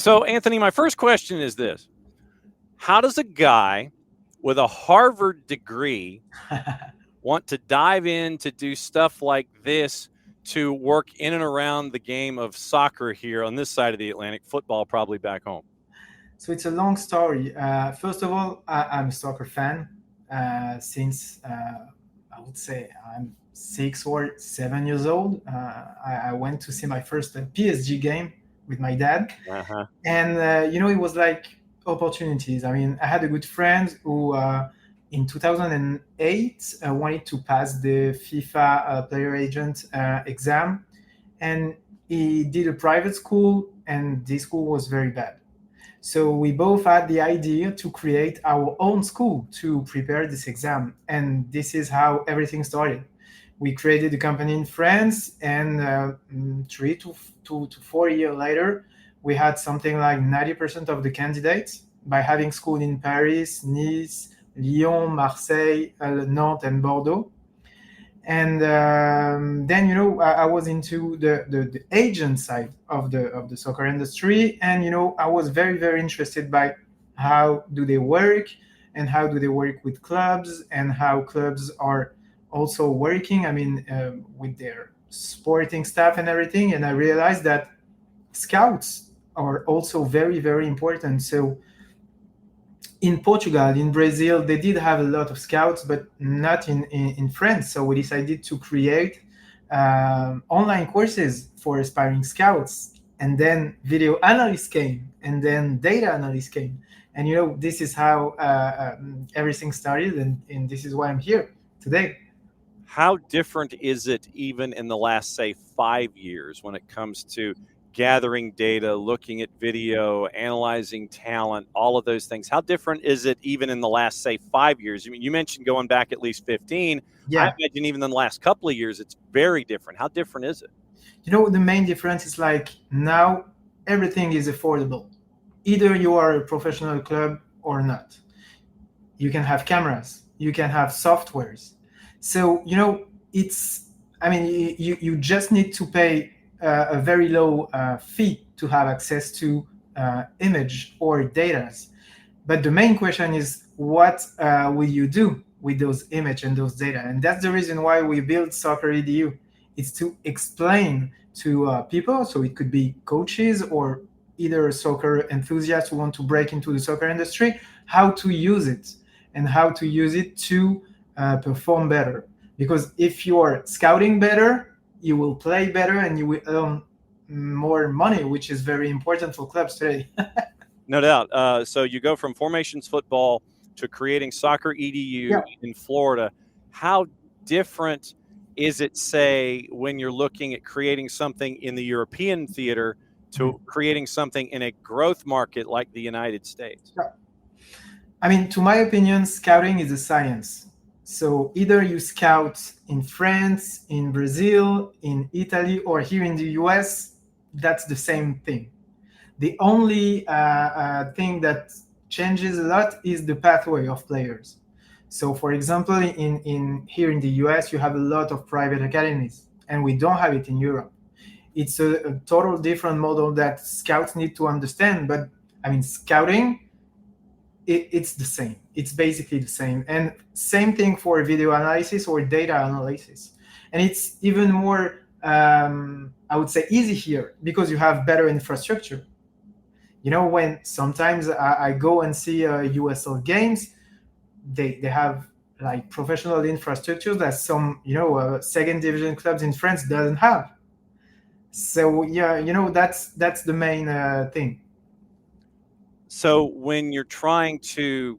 So, Anthony, my first question is this. How does a guy with a Harvard degree want to dive in to do stuff like this to work in and around the game of soccer here on this side of the Atlantic, football probably back home? So it's a long story. First of all, I'm a soccer fan since I would say I'm 6 or 7 years old. I went to see my first PSG game with my dad, Uh-huh. and it was like opportunities. I mean, I had a good friend who in 2008 wanted to pass the FIFA player agent exam, and he did a private school, and this school was very bad. So we both had the idea to create our own school to prepare this exam, and this is how everything started. We created a company in France, and 3 to 4 years later, we had something like 90% of the candidates by having school in Paris, Nice, Lyon, Marseille, Nantes, and Bordeaux. And then I was into the agent side of the soccer industry, and I was very very interested by how do they work, and how do they work with clubs, and how clubs are also working, I mean, with their sporting staff and everything. And I realized that scouts are also very very important. So in Portugal, in Brazil, they did have a lot of scouts, but not in France. So we decided to create online courses for aspiring scouts. And then video analysts came, and then data analysts came. And this is how everything started, and this is why I'm here today. How different is it even in the last, say, 5 years when it comes to gathering data, looking at video, analyzing talent, all of those things? How different is it even in the last, say, 5 years? I mean, you mentioned going back at least 15. I Yeah. imagine even in the last couple of years, it's very different. How different is it? The main difference is like now everything is affordable. Either you are a professional club or not. You can have cameras, you can have softwares. So, it's, I mean, you just need to pay a very low fee to have access to image or data. But the main question is, what will you do with those image and those data? And that's the reason why we built SoccerEDU. It's to explain to people, so it could be coaches or either soccer enthusiasts who want to break into the soccer industry, how to use it and how to use it to perform better. Because if you're scouting better, you will play better and you will earn more money, which is very important for clubs today. No doubt. So you go from formations football to creating Soccer EDU Yeah. in Florida. How different is it, say, when you're looking at creating something in the European theater to creating something in a growth market like the United States? I mean, to my opinion, scouting is a science. So either you scout in France, in Brazil, in Italy, or here in the US, that's the same thing. The only thing that changes a lot is the pathway of players. So, for example, in here in the US, you have a lot of private academies, and we don't have it in Europe. It's a total different model that scouts need to understand. But I mean, scouting, it's the same. It's basically the same. And same thing for video analysis or data analysis. And it's even more, I would say, easy here because you have better infrastructure. When sometimes I go and see USL games, they have like professional infrastructure that some second division clubs in France doesn't have. So yeah, that's the main thing. So when you're trying to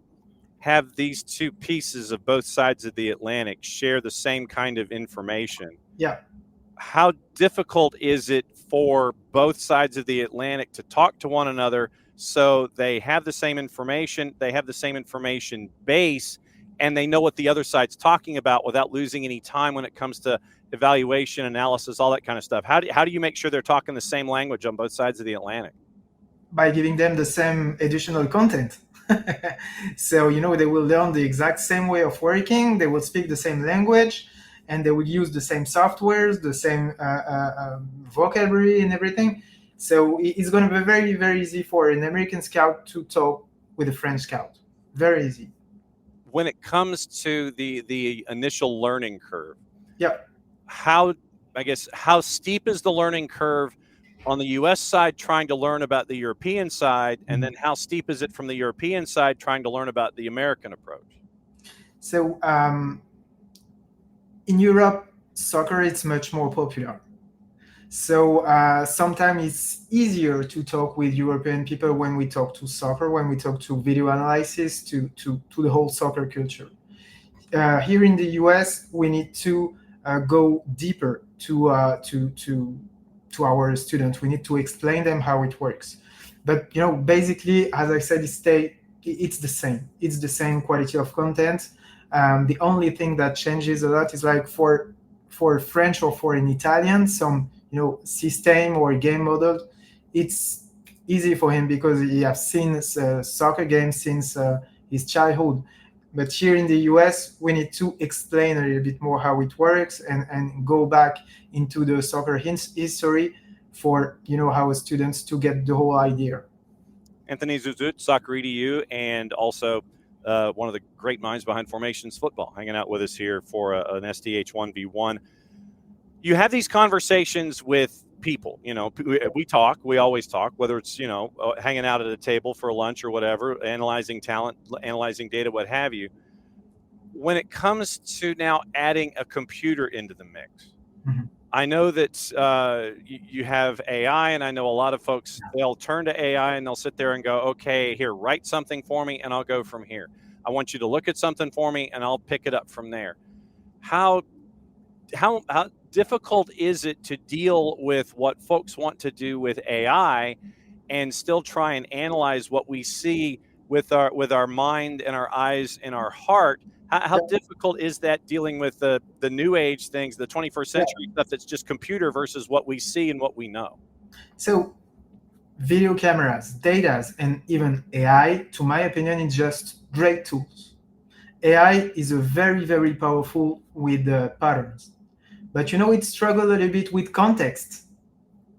have these two pieces of both sides of the Atlantic share the same kind of information, Yeah. how difficult is it for both sides of the Atlantic to talk to one another so they have the same information, they have the same information base, and they know what the other side's talking about without losing any time when it comes to evaluation, analysis, all that kind of stuff? How do you make sure they're talking the same language on both sides of the Atlantic? By giving them the same additional content. So, they will learn the exact same way of working, they will speak the same language, and they will use the same softwares, the same vocabulary and everything. So it's going to be very, very easy for an American scout to talk with a French scout. Very easy. When it comes to the initial learning curve, Yeah. how steep is the learning curve on the US side trying to learn about the European side, and then how steep is it from the European side trying to learn about the American approach? So in Europe, soccer is much more popular. So sometimes it's easier to talk with European people when we talk to soccer, when we talk to video analysis, to the whole soccer culture. Here in the US, we need to go deeper to our students. We need to explain them how it works. But basically, as I said, it's the same. It's the same quality of content. The only thing that changes a lot is like for French or for an Italian, some system or game model, it's easy for him because he has seen soccer games since his childhood. But here in the US, we need to explain a little bit more how it works and go back into the soccer history for our students to get the whole idea. Antony Zouzout, SoccerEDU, and also one of the great minds behind Formations Football, hanging out with us here for an SDH 1v1. You have these conversations with people. We always talk, whether it's hanging out at a table for lunch or whatever, analyzing talent, analyzing data, what have you. When it comes to now adding a computer into the mix, I know that you have AI, and I know a lot of folks, they'll turn to AI and they'll sit there and go, okay, here, write something for me and I'll go from here. I want you to look at something for me and I'll pick it up from there. How difficult is it to deal with what folks want to do with AI and still try and analyze what we see with our mind and our eyes and our heart? How difficult is that dealing with the new age things, the 21st century stuff that's just computer versus what we see and what we know? So video cameras, data, and even AI, to my opinion, is just great tools. AI is a very, very powerful with patterns. But it struggles a little bit with context,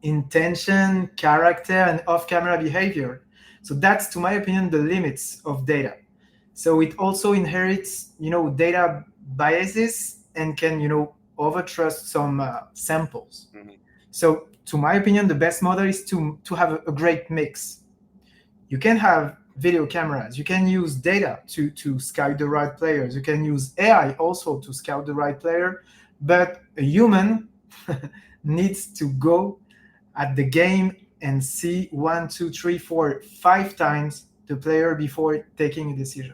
intention, character, and off-camera behavior. So that's, to my opinion, the limits of data. So it also inherits, data biases and can, overtrust some samples. Mm-hmm. So to my opinion, the best model is to have a great mix. You can have video cameras. You can use data to scout the right players. You can use AI also to scout the right player. But a human needs to go at the game and see 1, 2, 3, 4, 5 times the player before taking a decision.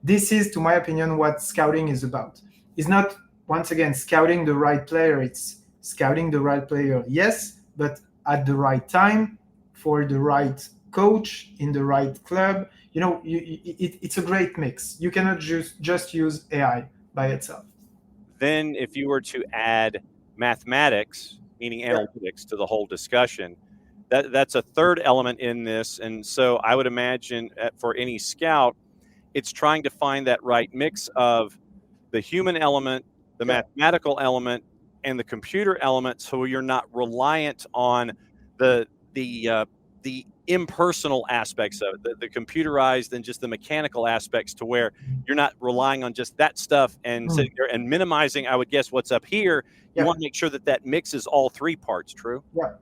This is, to my opinion, what scouting is about. It's not, once again, scouting the right player. It's scouting the right player, yes, but at the right time, for the right coach, in the right club. It's a great mix. You cannot just use AI by itself. Then if you were to add mathematics, meaning analytics, to the whole discussion, that's a third element in this. And so I would imagine for any scout, it's trying to find that right mix of the human element, the mathematical element, and the computer element, so you're not reliant on the impersonal aspects of it, the computerized and just the mechanical aspects, to where you're not relying on just that stuff and sitting there and minimizing, I would guess, what's up here. You want to make sure that mixes all three parts. True? Yeah,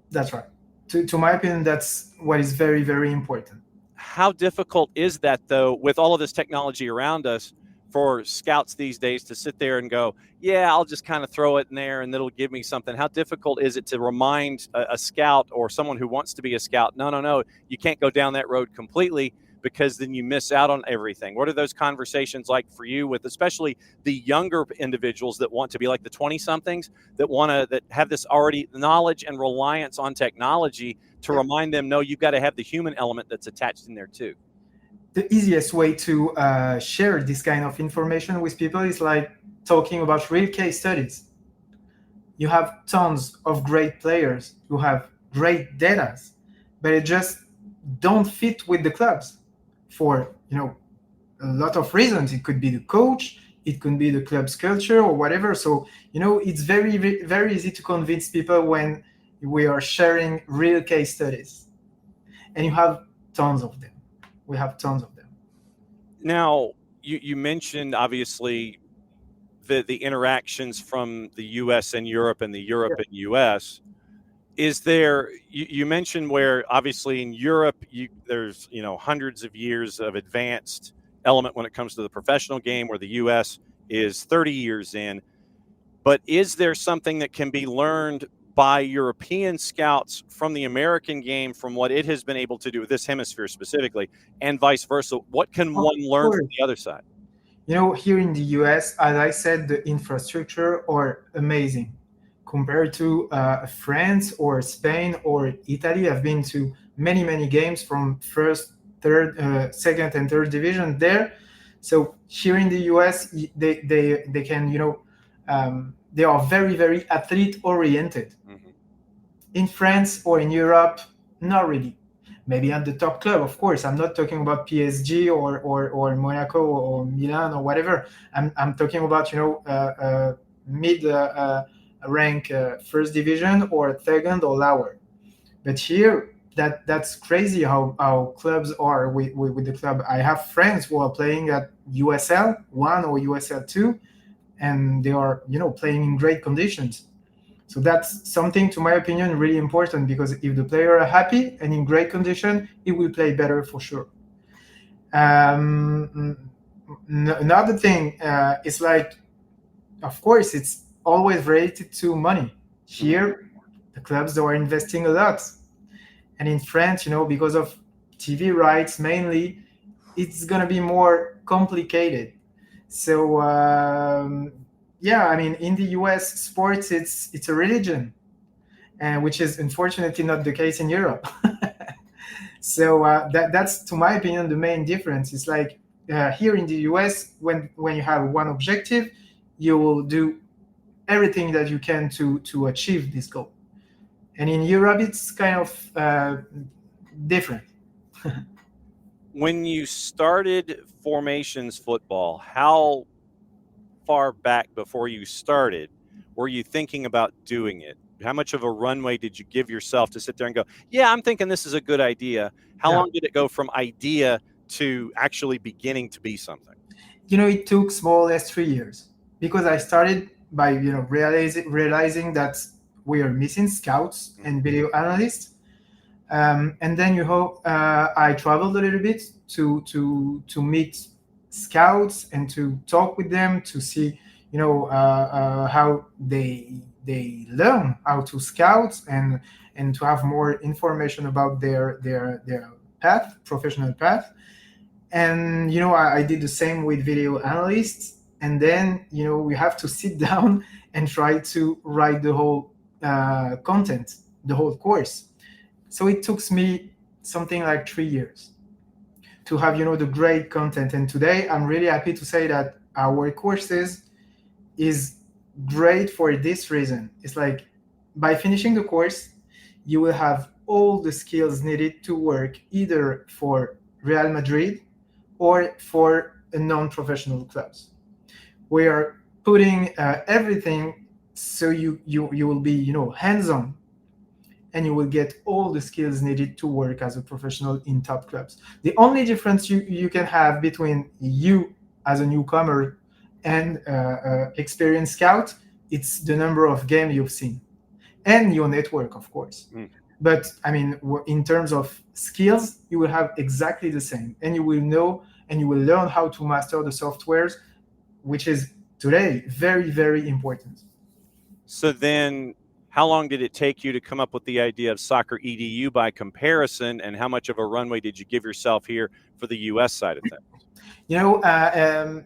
that's right. To my opinion, that's what is very, very important. How difficult is that, though, with all of this technology around us, for scouts these days to sit there and go, yeah, I'll just kind of throw it in there and it'll give me something? How difficult is it to remind a scout or someone who wants to be a scout, no, you can't go down that road completely, because then you miss out on everything? What are those conversations like for you with especially the younger individuals that want to be like the 20-somethings that have this already knowledge and reliance on technology, to remind them, no, you've got to have the human element that's attached in there too? The easiest way to share this kind of information with people is like talking about real case studies. You have tons of great players who have great data, but it just don't fit with the clubs for a lot of reasons. It could be the coach, it could be the club's culture or whatever. So it's very, very easy to convince people when We are sharing real case studies, and you have tons of them. We have tons of them. Now, you mentioned obviously the interactions from the U.S. and Europe and the Europe and U.S. Is there? You mentioned where obviously in Europe there's hundreds of years of advanced element when it comes to the professional game, where the U.S. is 30 years in. But is there something that can be learned by European scouts from the American game, from what it has been able to do with this hemisphere specifically, and vice versa? What can Of one learn course. from the other side? Here in the US, as I said, the infrastructure are amazing compared to France or Spain or Italy. I've been to many, many games from first, third, second, and third division there. So here in the US, they can, they are very, very athlete oriented. Mm-hmm. In France or in Europe, not really. Maybe at the top club, of course. I'm not talking about PSG or Monaco or Milan or whatever. I'm talking about mid rank first division or second or lower. But here, that's crazy how clubs are with the club. I have friends who are playing at USL 1 or USL 2, and they are playing in great conditions. So that's something, to my opinion, really important, because if the player are happy and in great condition, he will play better for sure. Another thing is like, of course, it's always related to money. Here, the clubs are investing a lot. And in France, because of TV rights mainly, it's going to be more complicated. So in the US, sports it's a religion, which is unfortunately not the case in Europe. So that's, to my opinion, the main difference. It's like here in the US, when you have one objective, you will do everything that you can to achieve this goal. And in Europe, it's kind of different. When you started formations football, how far back before you started were you thinking about doing it? How much of a runway did you give yourself to sit there and go, yeah, I'm thinking this is a good idea? How long did it go from idea to actually beginning to be something? It took more or less 3 years, because I started by realizing that we are missing scouts and video analysts. And then I traveled a little bit to meet scouts and to talk with them, to see how they learn how to scout, and to have more information about their path, professional path. And I did the same with video analysts. And then we have to sit down and try to write the whole content, the whole course. So it took me something like 3 years to have the great content. And today I'm really happy to say that our courses is great for this reason. It's like, by finishing the course, you will have all the skills needed to work either for Real Madrid or for a non-professional clubs. We are putting everything, so you will be hands-on, and you will get all the skills needed to work as a professional in top clubs. The only difference you can have between you as a newcomer and experienced scout, it's the number of games you've seen and your network, of course. But in terms of skills, you will have exactly the same, and you will know and you will learn how to master the softwares, which is today very, very important. So then, how long did it take you to come up with the idea of SoccerEDU by comparison, and how much of a runway did you give yourself here for the US side of things?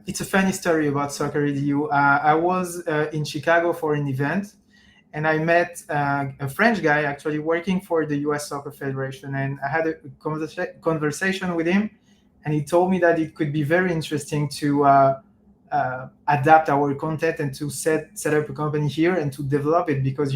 It's a funny story about SoccerEDU. I was in Chicago for an event, and I met a French guy actually working for the US Soccer Federation, and I had a conversation with him, and he told me that it could be very interesting to adapt our content and to set up a company here and to develop it, because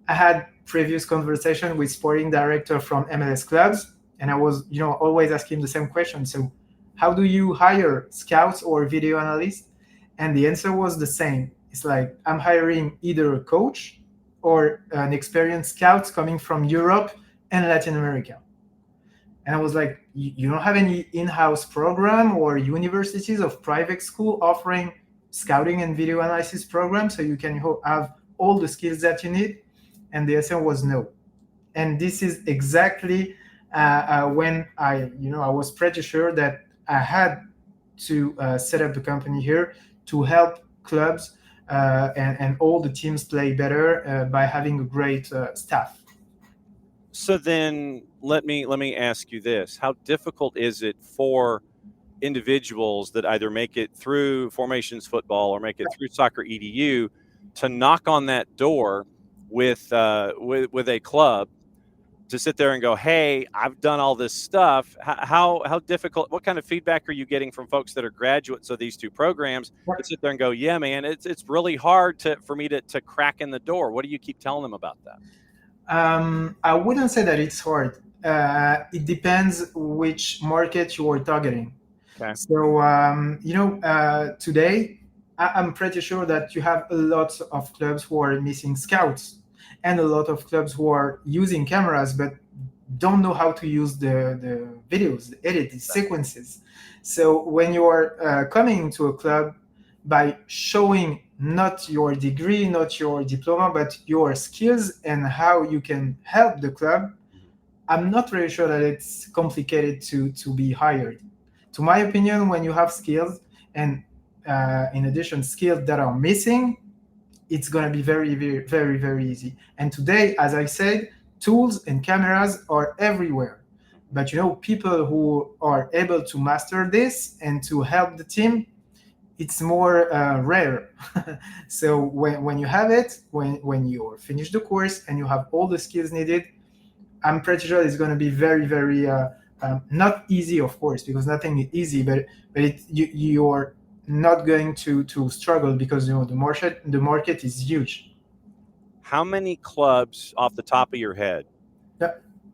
I had previous conversation with sporting director from MLS clubs, and I was always asking the same question. So how do you hire scouts or video analysts? And the answer was the same. It's like, I'm hiring either a coach or an experienced scouts coming from Europe and Latin America. And I was like, you don't have any in-house program or universities of private school offering scouting and video analysis programs so you can have all the skills that you need? And the answer was no. And this is exactly when I was pretty sure that I had to set up the company here to help clubs and all the teams play better by having a great staff. So then let me ask you this. How difficult is it for individuals that either make it through Formations Football or make it through SoccerEDU to knock on that door with a club to sit there and go, hey, I've done all this stuff. How difficult, what kind of feedback are you getting from folks that are graduates of these two programs to sit there and go, yeah, man, it's really hard for me to crack in the door? What do you keep telling them about that? I wouldn't say that it's hard. It depends which market you are targeting. Okay. So, today, I'm pretty sure that you have a lot of clubs who are missing scouts and a lot of clubs who are using cameras but don't know how to use the videos, the edit, the sequences. So when you are coming to a club by showing not your degree, not your diploma, but your skills and how you can help the club, I'm not really sure that it's complicated to be hired. To my opinion, when you have skills and in addition skills that are missing, it's going to be very, very, very, very easy. And today, as I said, tools and cameras are everywhere. But people who are able to master this and to help the team, it's more rare. So when you have it, when you finish the course and you have all the skills needed, I'm pretty sure it's going to be very, very not easy, of course, because nothing is easy, but you're not going to struggle because the market is huge. How many clubs off the top of your head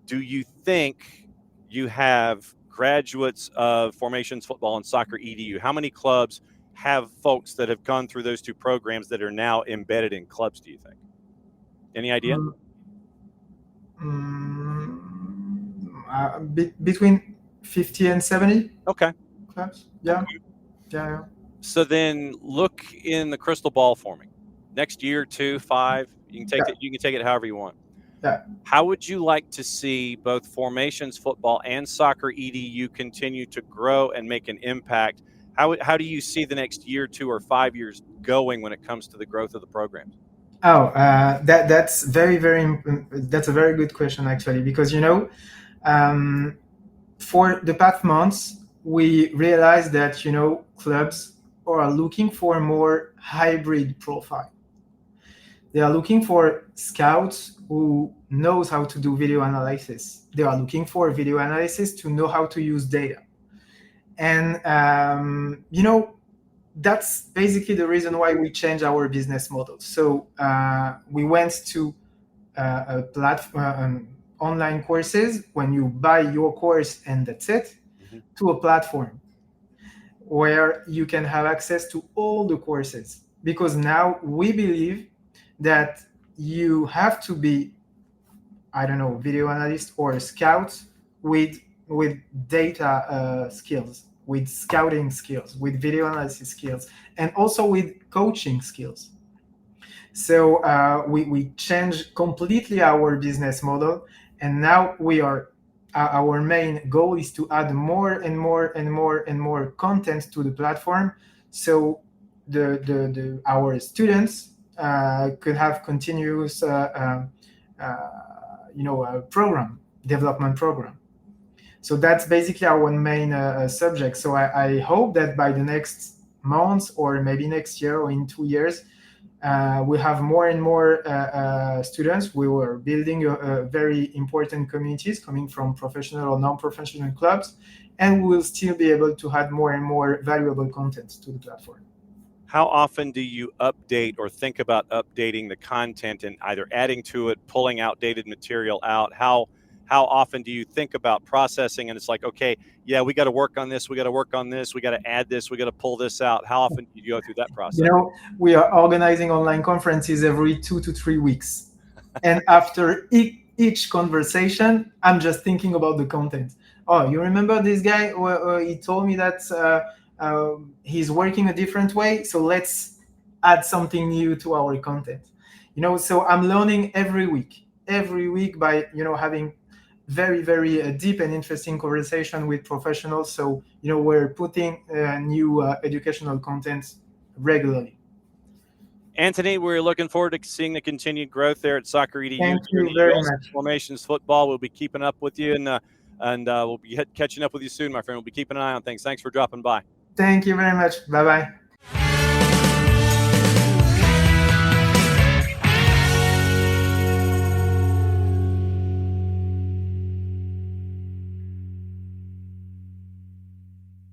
do you think you have graduates of Formations Football and SoccerEDU? How many clubs have folks that have gone through those two programs that are now embedded in clubs, do you think? Any idea? Between 50 and 70. Okay. Clubs. Yeah. Yeah. So then look in the crystal ball for me. Next year, 2, 5, you can take it however you want. Yeah. How would you like to see both Formations Football and SoccerEDU continue to grow and make an impact? How do you see the next year, 2, or 5 years going when it comes to the growth of the programs? Oh, that's very, very. That's a very good question, actually, because for the past months we realized that clubs are looking for a more hybrid profile. They are looking for scouts who knows how to do video analysis. They are looking for video analysis to know how to use data. And, that's basically the reason why we changed our business model. So we went to a platform, online courses, when you buy your course and that's it, to a platform where you can have access to all the courses. Because now we believe that you have to be, video analyst or a scout with data skills, with scouting skills, with video analysis skills, and also with coaching skills. So we changed completely our business model, and now our main goal is to add more and more and more and more content to the platform, so our students could have continuous development program. So that's basically our main subject. So I hope that by the next months, or maybe next year or in 2 years, we have more and more students. We were building a very important communities coming from professional or non-professional clubs, and we will still be able to add more and more valuable content to the platform. How often do you update or think about updating the content and either adding to it, pulling outdated material out? How often do you think about processing and it's like, okay, yeah, we got to work on this, we got to work on this, we got to add this, we got to pull this out? How often do you go through that process? We are organizing online conferences every 2 to 3 weeks. And after each conversation, I'm just thinking about the content. Oh, you remember this guy? He told me that he's working a different way, so let's add something new to our content. So I'm learning every week by having very deep and interesting conversation with professionals. So we're putting new educational content regularly. Antony, we're looking forward to seeing the continued growth there at SoccerEDU here Thank in you the very U.S. much. Formations football. We'll be keeping up with you, and we'll be catching up with you soon, my friend. We'll be keeping an eye on things. Thanks for dropping by. Thank you very much. Bye bye.